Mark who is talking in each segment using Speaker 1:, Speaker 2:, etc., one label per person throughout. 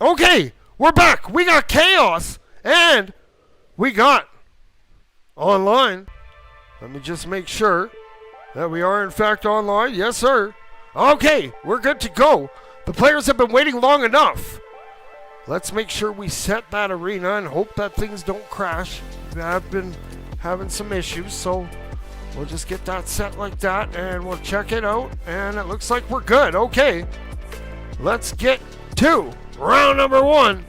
Speaker 1: Okay, we're back. We got Chaos, and we got online. Let me just make sure that we are in fact online. Yes, sir. Okay, we're good to go. The players have been waiting long enough. Let's make sure we set that arena and hope that things don't crash. I've been having some issues, so we'll just get that set like that and we'll check it out, and it looks like we're good. Okay, let's get to round number 1.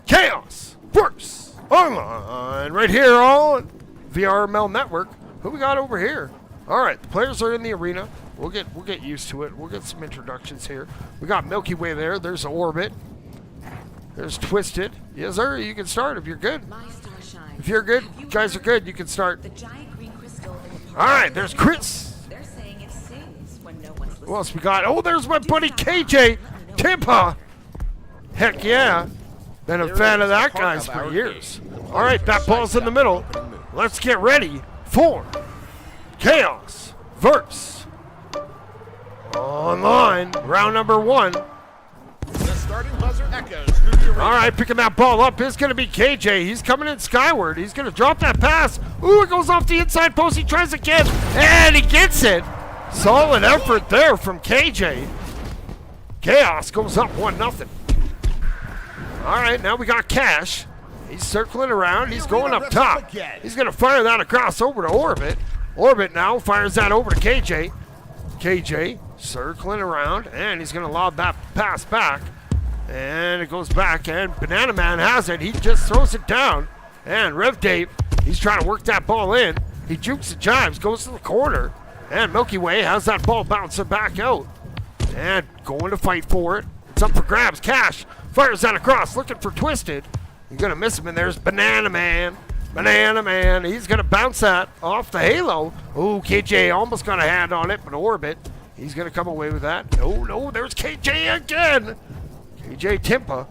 Speaker 1: Chaos Force Online right here on VRML Network. Who we got over here? All right, the players are in the arena. We'll get used to it. We'll get some introductions here. We got Milky Way there. There's Orbit. There's Twisted. Yes, sir. You can start if you're good. If you're good, you guys are good. You can start. All right. There's Chris. Who else we got? Oh, there's my buddy KJ Timpa. Heck yeah. Been a fan of that guy's for years. All right, that ball's in the middle. Let's get ready for Chaos Verse Online, round number 1.
Speaker 2: The starting buzzer echoes through the arena.
Speaker 1: All right, picking that ball up is going to be KJ. He's coming in skyward. He's going to drop that pass. Ooh, it goes off the inside post. He tries again, and he gets it. Solid effort there from KJ. Chaos goes up 1-0. All right, now we got Cash. He's circling around. He's going up top. He's going to fire that across over to Orbit. Orbit now fires that over to KJ. KJ circling around, and he's going to lob that pass back. And it goes back, and Banana Man has it. He just throws it down. And Rev Dave, he's trying to work that ball in. He jukes and jives, goes to the corner. And Milky Way has that ball bouncing back out. And going to fight for it. It's up for grabs. Cash fires that across, looking for Twisted. He's going to miss him, and there's Banana Man. Banana Man, he's going to bounce that off the halo. Oh, KJ almost got a hand on it, but Orbit, he's going to come away with that. No, there's KJ again. KJ Timpa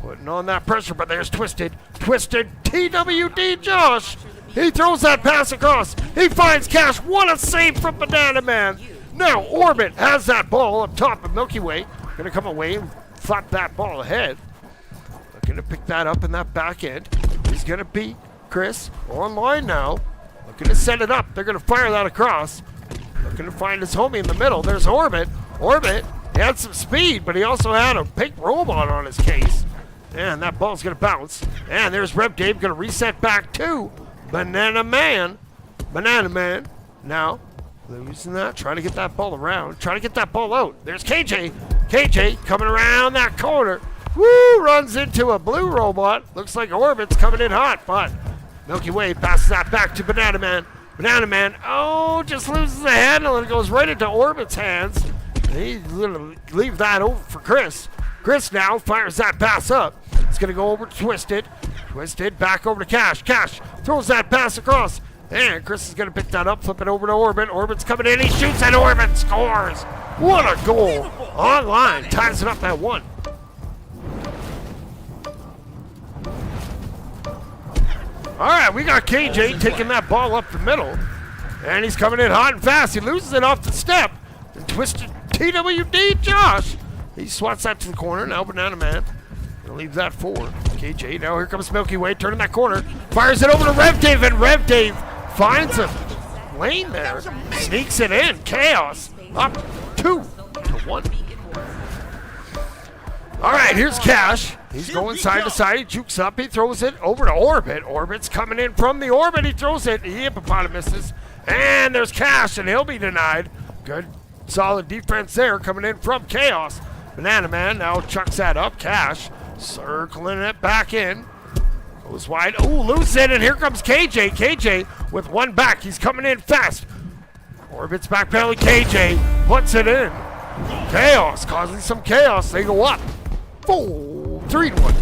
Speaker 1: putting on that pressure, but there's Twisted. Twisted TWD Josh. He throws that pass across. He finds Cash. What a save from Banana Man. Now Orbit has that ball up top of Milky Way. Going to come away and flap that ball ahead. Looking to pick that up in that back end. He's going to beat Chris online now. Looking to set it up. They're going to fire that across. Looking to find his homie in the middle. There's Orbit. Orbit, he had some speed, but he also had a pink robot on his case. And that ball's going to bounce. And there's Rev Dave going to reset back to Banana Man. Banana Man now losing that. Trying to get that ball around. Trying to get that ball out. There's KJ. KJ coming around that corner. Woo! Runs into a blue robot. Looks like Orbit's coming in hot, but Milky Way passes that back to Banana Man. Banana Man, oh, just loses the handle and it goes right into Orbit's hands. He's going to leave that over for Chris. Chris now fires that pass up. It's going to go over to Twisted. Twisted back over to Cash. Cash throws that pass across. And Chris is going to pick that up, flip it over to Orbit. Orbit's coming in. He shoots and Orbit scores. What a goal. Online ties it up at 1. All right, we got KJ taking that ball up the middle. And he's coming in hot and fast. He loses it off the step. And Twisted TWD Josh. He swats that to the corner. Now Banana Man. Gonna leave that for KJ. Now here comes Milky Way turning that corner. Fires it over to Rev Dave, and Rev Dave finds a lane there. Sneaks it in. Chaos up 2-1. All right, here's Cash. He's going side to side. He jukes up. He throws it over to Orbit. Orbit's coming in from the Orbit. He throws it. He hippopotamuses. And there's Cash, and he'll be denied. Good, solid defense there coming in from Chaos. Banana Man now chucks that up. Cash circling it back in. Goes wide. Ooh, loses it, and here comes KJ. KJ with one back. He's coming in fast. Orbit's back belly. KJ puts it in. Chaos causing some chaos. They go up. 3-1.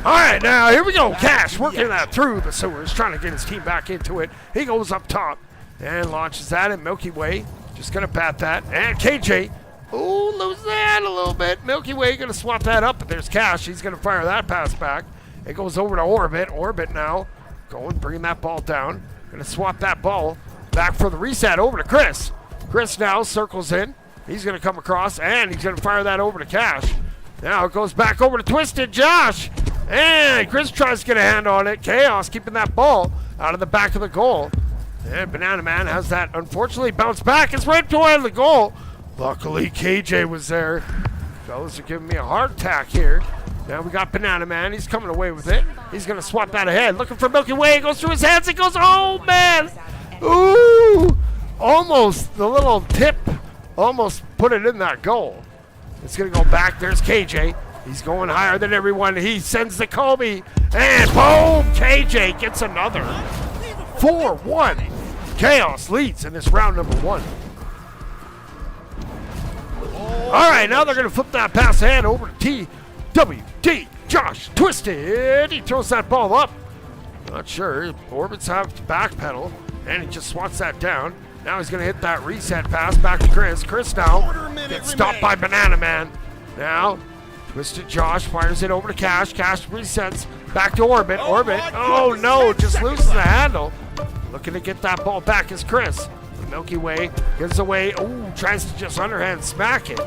Speaker 1: All right, now here we go. Cash working that through the sewers, trying to get his team back into it. He goes up top and launches that in Milky Way. Just going to bat that. And KJ, ooh, loses that a little bit. Milky Way going to swap that up, but there's Cash. He's going to fire that pass back. It goes over to Orbit. Orbit now going, bringing that ball down. Going to swap that ball back for the reset over to Chris. Chris now circles in. He's going to come across, and he's going to fire that over to Cash. Now it goes back over to Twisted Josh. And Chris tries to get a hand on it. Chaos keeping that ball out of the back of the goal. And Banana Man has that unfortunately bounced back. It's right toward the goal. Luckily, KJ was there. Fellas are giving me a heart attack here. Now we got Banana Man. He's coming away with it. He's going to swap that ahead. Looking for Milky Way. It goes through his hands. It goes, oh, man. Ooh. Almost, the little tip almost put it in that goal. It's going to go back. There's KJ. He's going higher than everyone. He sends the Kobe. And boom, KJ gets another. 4-1. Chaos leads in this round number 1. All right, now they're going to flip that pass ahead over to TWD. Josh Twisted. He throws that ball up. Not sure. Orbits have to backpedal, and he just swats that down. Now he's going to hit that reset pass back to Chris. Chris now gets stopped by Banana Man. Now, Twisted Josh fires it over to Cash. Cash resets back to Orbit. Orbit, oh no, just loses the handle. Looking to get that ball back is Chris. The Milky Way gives away. Ooh, tries to just underhand smack it.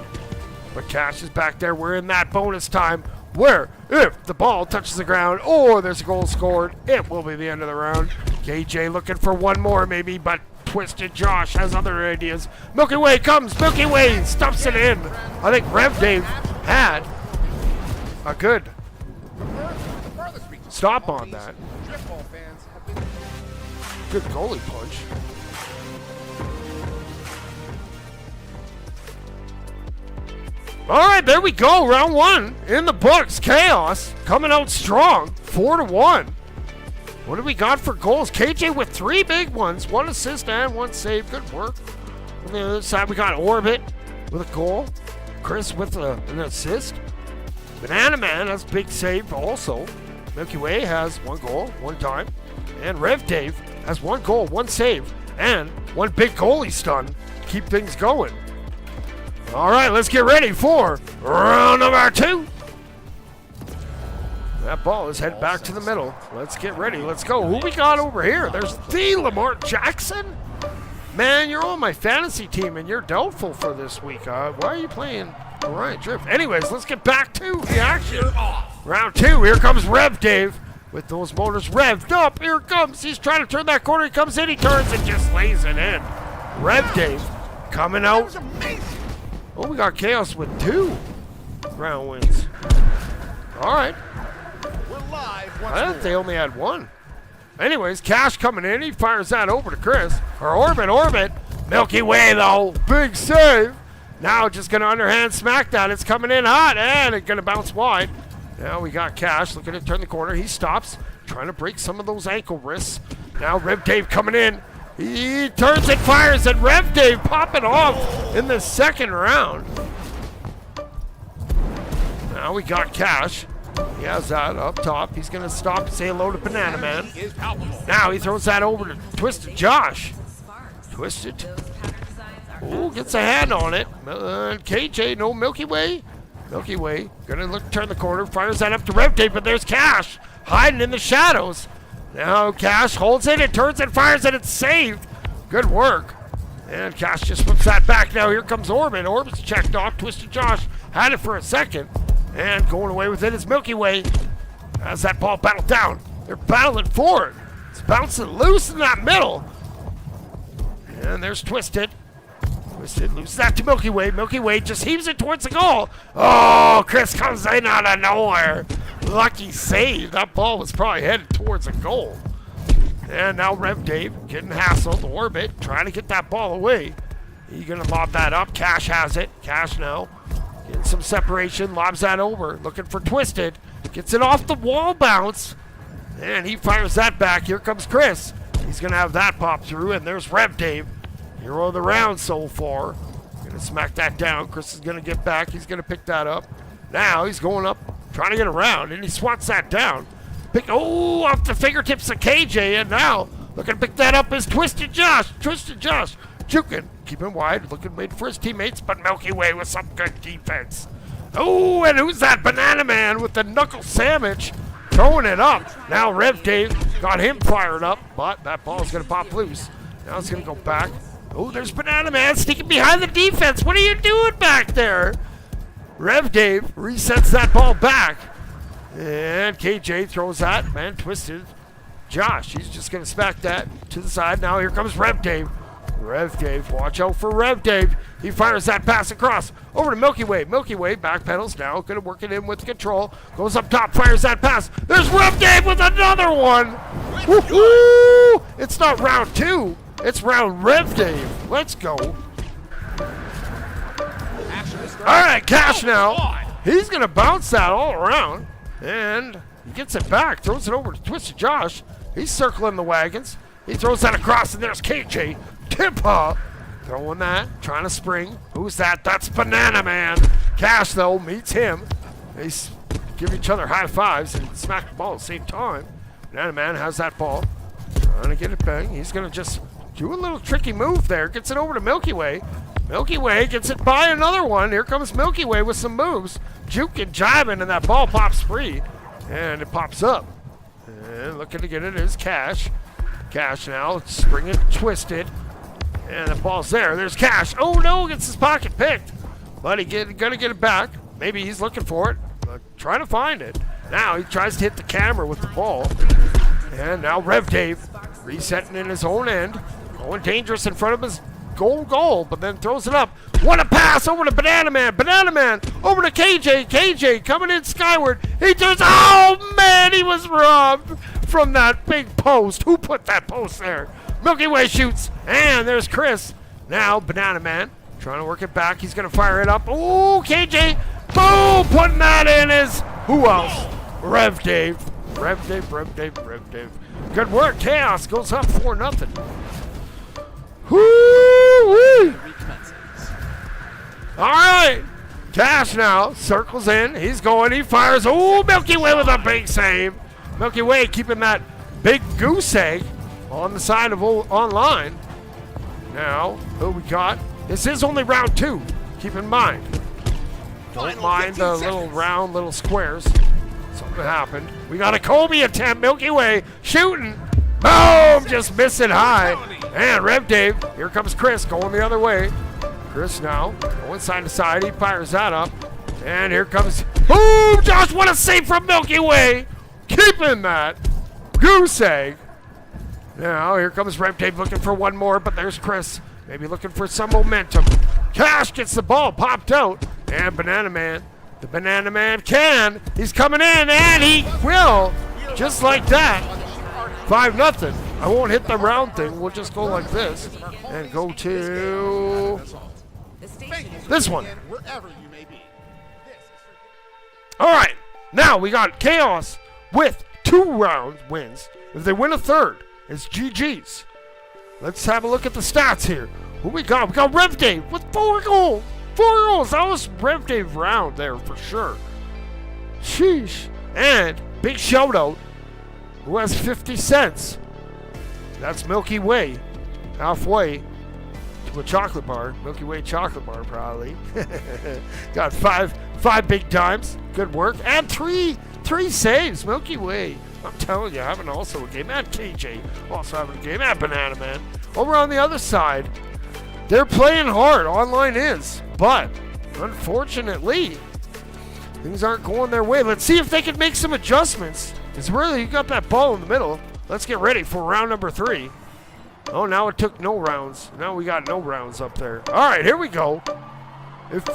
Speaker 1: But Cash is back there. We're in that bonus time where if the ball touches the ground or there's a goal scored, it will be the end of the round. KJ looking for one more maybe, but Twisted Josh has other ideas. Milky Way comes. Milky Way stuffs it in. I think Rev Dave had a good stop on that. Good goalie punch. All right, there we go. Round 1 in the books. Chaos coming out strong. 4-1. What do we got for goals? KJ with 3 big ones. 1 assist and 1 save. Good work. On the other side, we got Orbit with a goal. Chris with an assist. Banana Man has a big save also. Milky Way has 1 goal, 1 time. And Rev Dave has 1 goal, 1 save, and 1 big goalie stun to keep things going. All right, let's get ready for round number 2. That ball is headed back to the middle. Let's get ready. Let's go. Who we got over here? There's the Lamar Jackson. Man, you're on my fantasy team, and you're doubtful for this week. Why are you playing Orion Drift? Anyways, let's get back to the action. Round 2. Here comes Rev Dave with those motors revved up. Here it comes. He's trying to turn that corner. He comes in. He turns and just lays it in. Rev Dave coming out. Oh, we got Chaos with 2 round wins. All right. I thought they only had 1. Anyways, Cash coming in. He fires that over to Chris. Or Orbit. Milky Way, though. Big save. Now just going to underhand smack that. It's coming in hot, and it's going to bounce wide. Now we got Cash looking to turn the corner. He stops, trying to break some of those ankle wrists. Now Rev Dave coming in. He turns and fires, and Rev Dave popping off in the second round. Now we got Cash. He has that up top. He's going to stop and say hello to Banana Man. Now he throws that over to Twisted Josh. Twisted. Ooh, gets a hand on it. KJ, no Milky Way. Milky Way, gonna look, turn the corner, fires that up to Rev Dave, but there's Cash hiding in the shadows. Now Cash holds it, it turns and fires it, it's saved. Good work. And Cash just flips that back. Now here comes Orbit. Orbit's checked off. Twisted Josh had it for a second. And going away with it is Milky Way. As that ball battled down, they're battling for it. It's bouncing loose in that middle. And there's Twisted. Twisted loses that to Milky Way. Milky Way just heaves it towards the goal. Oh, Chris comes in out of nowhere. Lucky save. That ball was probably headed towards a goal. And now Rev Dave getting hassled. Orbit trying to get that ball away. He's going to lob that up. Cash has it. Cash now getting some separation. Lobs that over. Looking for Twisted. Gets it off the wall bounce. And he fires that back. Here comes Chris. He's going to have that pop through. And there's Rev Dave. Hero of the round so far. Going to smack that down. Chris is going to get back. He's going to pick that up. Now he's going up, trying to get around, and he swats that down. Off the fingertips of KJ, and now looking to pick that up is Twisted Josh. Twisted Josh juking, keeping wide, looking waiting for his teammates, but Milky Way with some good defense. Oh, and who's that Banana Man with the knuckle sandwich? Throwing it up. Now Rev Dave got him fired up, but that ball's going to pop loose. Now it's going to go back Oh, there's Banana Man sneaking behind the defense. What are you doing back there? Rev Dave resets that ball back. And KJ throws that. Man twisted. Josh, he's just going to smack that to the side. Now here comes Rev Dave. Rev Dave, watch out for Rev Dave. He fires that pass across over to Milky Way. Milky Way backpedals now. Going to work it in with control. Goes up top, fires that pass. There's Rev Dave with another one. Woo-hoo! It's not round 2. It's round Rev Dave. Let's go. All right, Cash now. He's going to bounce that all around. And he gets it back. Throws it over to Twisted Josh. He's circling the wagons. He throws that across, and there's KJ. Timpa throwing that, trying to spring. Who's that? That's Banana Man. Cash, though, meets him. They give each other high fives and smack the ball at the same time. Banana Man has that ball. Trying to get it back. He's going to just do a little tricky move there. Gets it over to Milky Way. Milky Way gets it by another one. Here comes Milky Way with some moves. Juke and jiving, and that ball pops free. And it pops up. And looking to get it is Cash. Cash now, springing, twisted. And the ball's there. There's Cash. Oh, no, gets his pocket picked. But he's going to get it back. Maybe he's looking for it. Trying to find it. Now he tries to hit the camera with the ball. And now Rev Dave resetting in his own end. Going dangerous in front of his goal, but then throws it up. What a pass over to Banana Man. Banana Man over to KJ. KJ coming in skyward. He turns. Oh, man, he was robbed from that big post. Who put that post there? Milky Way shoots. And there's Chris. Now Banana Man trying to work it back. He's going to fire it up. Oh, KJ. Boom. Putting that in is who else? Rev Dave. Rev Dave, Rev Dave, Rev Dave. Good work. Chaos goes up 4-0. Woo-wee. All right. Cash now circles in. He's going. He fires. Oh, Milky Way with a big save. Milky Way keeping that big goose egg on the side of online. Now, who we got? This is only round 2. Keep in mind. Don't mind the little round little squares. Something happened. We got a Kobe attempt. Milky Way shooting. Boom! Just missing high. And Rev Dave. Here comes Chris going the other way. Chris now going side to side. He fires that up. And here comes. Boom! Josh, what a save from Milky Way. Keeping that goose egg. Now here comes Rev Dave looking for one more, but there's Chris. Maybe looking for some momentum. Cash gets the ball popped out. And Banana Man. The Banana Man can. He's coming in, and he will. Just like that. 5-0. I won't hit the round thing. We'll just go like this. And go to this one. All right. Now we got Chaos with 2 round wins. If they win a third, it's GG's. Let's have a look at the stats here. Who we got? We got Rev Dave with 4 goals. 4 goals. That was Rev Dave round there for sure. Sheesh. And big shout out. Who has 50 cents? That's Milky Way. Halfway to a chocolate bar. Milky Way chocolate bar, probably. Got five big times. Good work. And three saves. Milky Way. I'm telling you, having also a game. And KJ also having a game. And Banana Man. Over on the other side, they're playing hard. Online is. But, unfortunately, things aren't going their way. Let's see if they can make some adjustments. It's really, you got that ball in the middle. Let's get ready for round number 3. Oh, now it took no rounds. Now we got no rounds up there. All right, here we go. If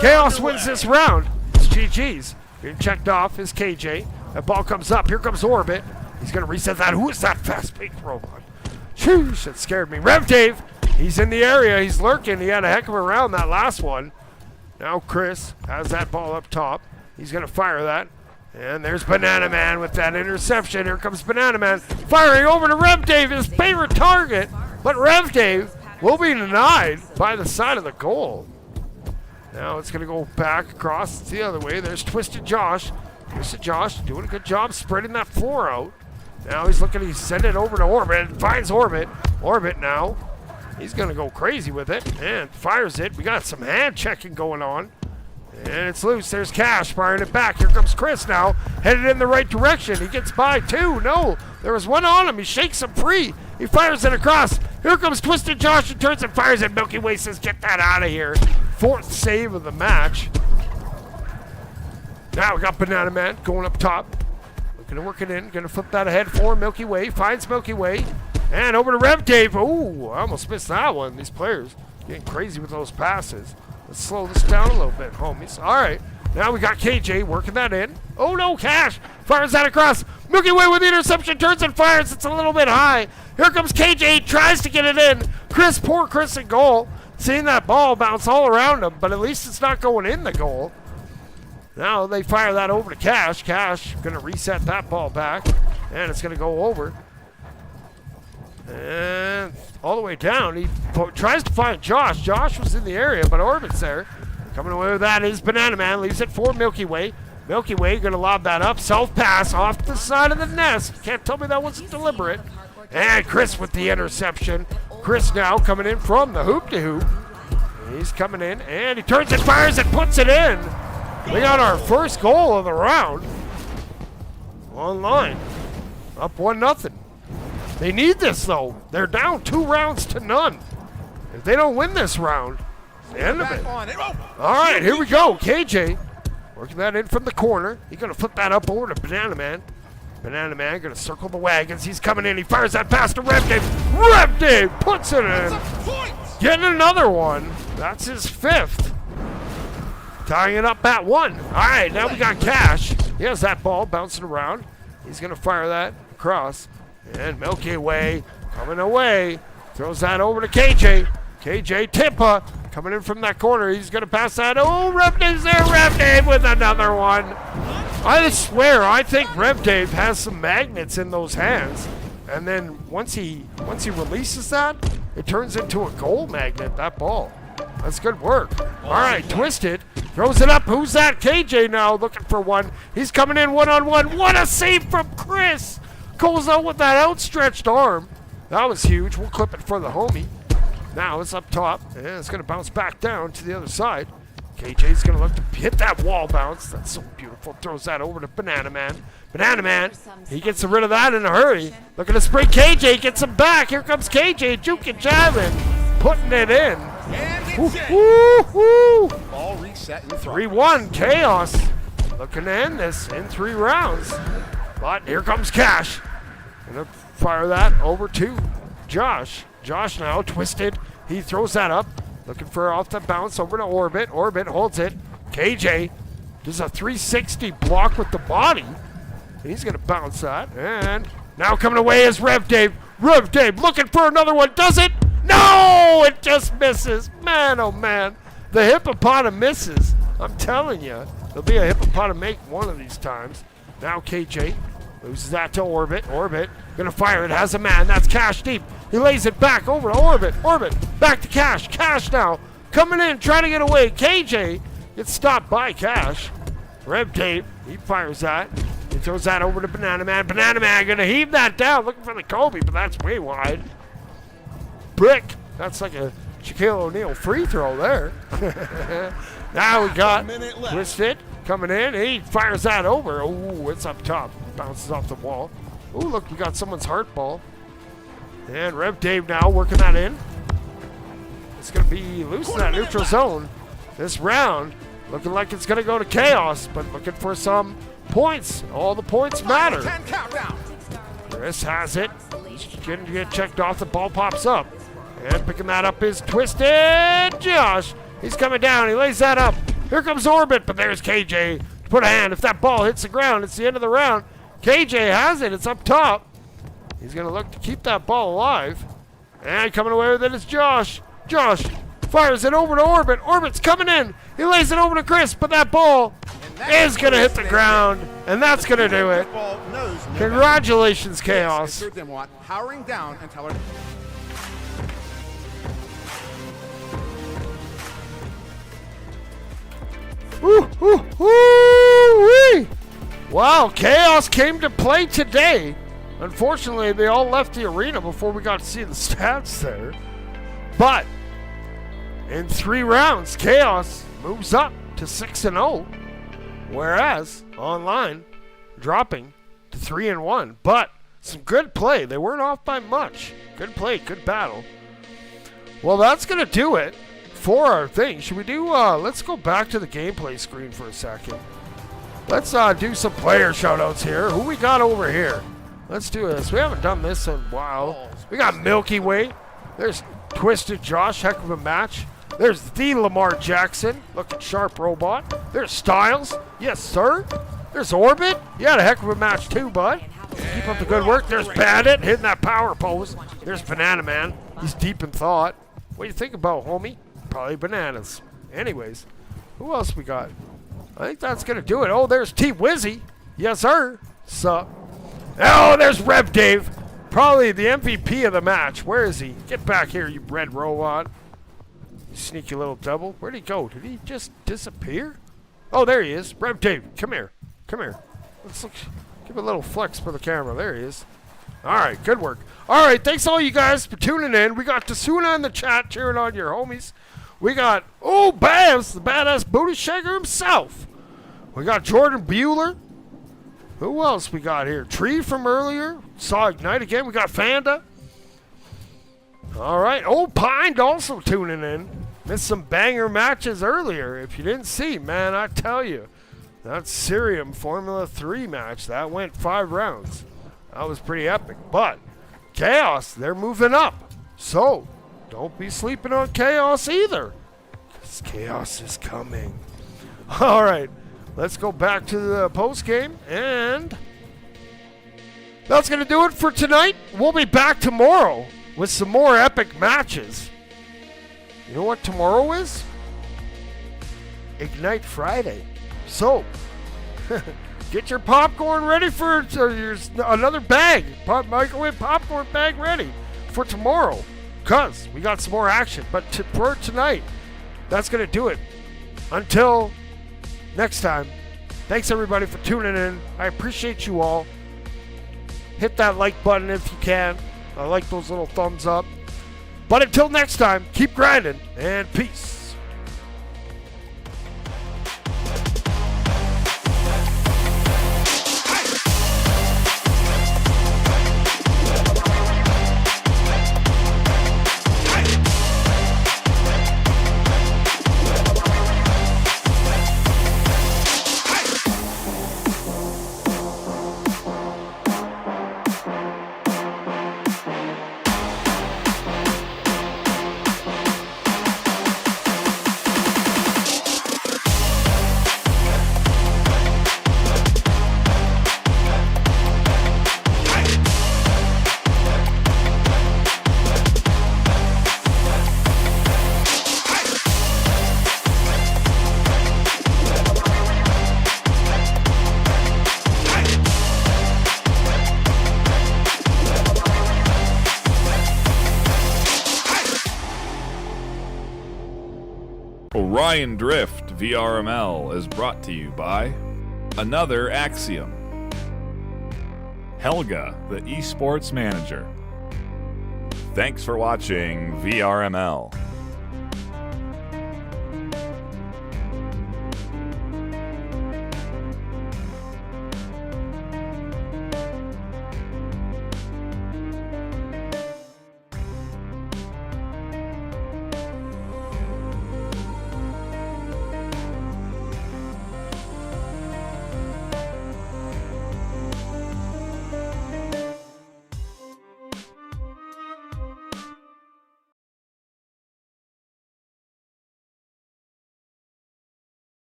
Speaker 1: Chaos wins this round, it's GG's. Getting checked off is KJ. That ball comes up. Here comes Orbit. He's going to reset that. Who is that fast pink robot? Sheesh, that scared me. Rev Dave, he's in the area. He's lurking. He had a heck of a round that last one. Now Chris has that ball up top. He's going to fire that. And there's Banana Man with that interception. Here comes Banana Man firing over to Rev Dave, his favorite target. But Rev Dave will be denied by the side of the goal. Now it's going to go back across the other way. There's Twisted Josh. Twisted Josh doing a good job spreading that floor out. Now he's looking to send it over to Orbit. Finds Orbit. Orbit now. He's going to go crazy with it and fires it. We got some hand checking going on. And it's loose. There's Cash firing it back. Here comes Chris now, headed in the right direction. He gets by 2. No, there was one on him. He shakes him free. He fires it across. Here comes Twisted Josh and turns and fires, and Milky Way says, get that out of here. 4th save of the match. Now we got Banana Man going up top. Looking to work it in. Gonna flip that ahead for Milky Way. Finds Milky Way. And over to Rev Dave. Ooh, I almost missed that one. These players getting crazy with those passes. Let's slow this down a little bit, homies. All right. Now we got KJ working that in. Oh no, Cash fires that across. Milky Way with the interception, turns and fires. It's a little bit high. Here comes KJ, tries to get it in. Poor Chris in goal. Seeing that ball bounce all around him, but at least it's not going in the goal. Now they fire that over to Cash. Cash gonna reset that ball back, and it's gonna go over. And all the way down, he tries to find Josh. Josh was in the area, but Orbit's there. Coming away with that is Banana Man. Leaves it for Milky Way. Milky Way going to lob that up. Self-pass off the side of the nest. Can't tell me that wasn't deliberate. And Chris with the interception. Chris now coming in from the hoop-to-hoop. He's coming in, and he turns and fires and puts it in. We got our first goal of the round. Online. Up 1-0. They need this, though. They're down 2 rounds to none. If they don't win this round, it's the end of it. All right, here we go. KJ working that in from the corner. He's going to flip that up over to Banana Man. Banana Man going to circle the wagons. He's coming in. He fires that pass to Rev Dave. Rev Dave puts it in. Getting another one. That's his 5th. Tying it up at 1. All right, now we got Cash. He has that ball bouncing around. He's going to fire that across. And Milky Way coming away. Throws that over to KJ. KJ Tippa coming in from that corner. He's going to pass that. Oh, Rev Dave's there. Rev Dave with another one. I swear, I think Rev Dave has some magnets in those hands. And then once he releases that, it turns into a goal magnet, that ball. That's good work. All right, Twisted throws it up. Who's that? KJ now looking for one. He's coming in one-on-one. What a save from Chris. Goes out with that outstretched arm. That was huge. We'll clip it for the homie. Now it's up top, and it's going to bounce back down to the other side. KJ's going to look to hit that wall bounce. That's so beautiful. Throws that over to Banana Man. Banana Man, he gets rid of that in a hurry. Looking to spring KJ, gets him back. Here comes KJ, juke and jabbing, putting it in.
Speaker 2: Ball reset in
Speaker 1: 3-1, Chaos. Looking to end this in 3 rounds. But here comes Cash. Gonna fire that over to Josh. Josh now Twisted. He throws that up. Looking for off the bounce over to Orbit. Orbit holds it. KJ does a 360 block with the body. And he's gonna bounce that. And now coming away is Rev Dave. Rev Dave looking for another one. Does it? No! It just misses. Man, oh man. The hippopotamus misses. I'm telling you. There'll be a hippopotamus one of these times. Now KJ loses that to Orbit. Orbit gonna fire it. Has a man. That's Cash deep. He lays it back over to Orbit. Orbit back to Cash. Cash now coming in, trying to get away. KJ gets stopped by Cash. Rev Dave, he fires that. He throws that over to Banana Man. Banana Man gonna heave that down, looking for the Kobe, but that's way wide. Brick. That's like a Shaquille O'Neal free throw there. Now we got Twisted coming in. He fires that over. Oh, it's up top. Bounces off the wall. Oh, look, we got someone's heart ball. And Rev Dave now working that in. It's going to be loose in that neutral zone this round. Looking like it's going to go to Chaos, but looking for some points. All the points matter. Chris has it. He's going to get checked off. The ball pops up. And picking that up is Twisted Josh. He's coming down. He lays that up. Here comes Orbit, but there's KJ to put a hand. If that ball hits the ground, it's the end of the round. KJ has it. It's up top. He's going to look to keep that ball alive. And coming away with it is Josh. Josh fires it over to Orbit. Orbit's coming in. He lays it over to Chris, but that ball is going to hit the ground. And that's going to do it. Congratulations, Chaos.
Speaker 2: Powering down until
Speaker 1: Woo-wee! Wow, Chaos came to play today. Unfortunately, they all left the arena before we got to see the stats there. But in 3 rounds, Chaos moves up to 6-0, whereas online dropping to 3-1. But some good play. They weren't off by much. Good play, good battle. Well, that's going to do it for our thing. Should we do, let's go back to the gameplay screen for a second. Let's do some player shoutouts here. Who we got over here? Let's do this. We haven't done this in a while. We got Milky Way. There's Twisted Josh, heck of a match. There's the Lamar Jackson, looking sharp robot. There's Styles, yes sir. There's Orbit, you had a heck of a match too, bud. Keep up the good work. There's Bandit, hitting that power pose. There's Banana Man, he's deep in thought. What do you think about, homie? Probably bananas. Anyways, who else we got? I think that's gonna do it. Oh, there's T-Wizzy, yes sir. Sup? Oh, there's Rev Dave, probably the MVP of the match. Where is he? Get back here, you red robot. Sneaky little devil. Where'd he go? Did he just disappear? Oh, there he is. Rev Dave, come here. Come here. Let's look. Give a little flex for the camera. There he is. All right, good work. All right, thanks all you guys for tuning in. We got Tasuna in the chat cheering on your homies. We got, oh, Babs, the badass booty shaker himself. We got Jordan Bueller. Who else we got here? Tree from earlier. Saw Ignite again. We got Fanda. All right. Oh, Pine also tuning in. Missed some banger matches earlier. If you didn't see, man, I tell you. That Cerium Formula 3 match, that went 5 rounds. That was pretty epic. But Chaos, they're moving up. So, don't be sleeping on Chaos either. Because Chaos is coming. All right. Let's go back to the post game. And that's going to do it for tonight. We'll be back tomorrow with some more epic matches. You know what tomorrow is? Ignite Friday. So, get your popcorn ready for another bag. Microwave popcorn bag ready for tomorrow. Because we got some more action. But for tonight, that's going to do it. Until next time, thanks everybody for tuning in. I appreciate you all. Hit that like button if you can. I like those little thumbs up. But until next time, keep grinding and peace.
Speaker 3: Orion Drift VRML is brought to you by Another Axiom, Helga, the esports manager. Thanks for watching VRML.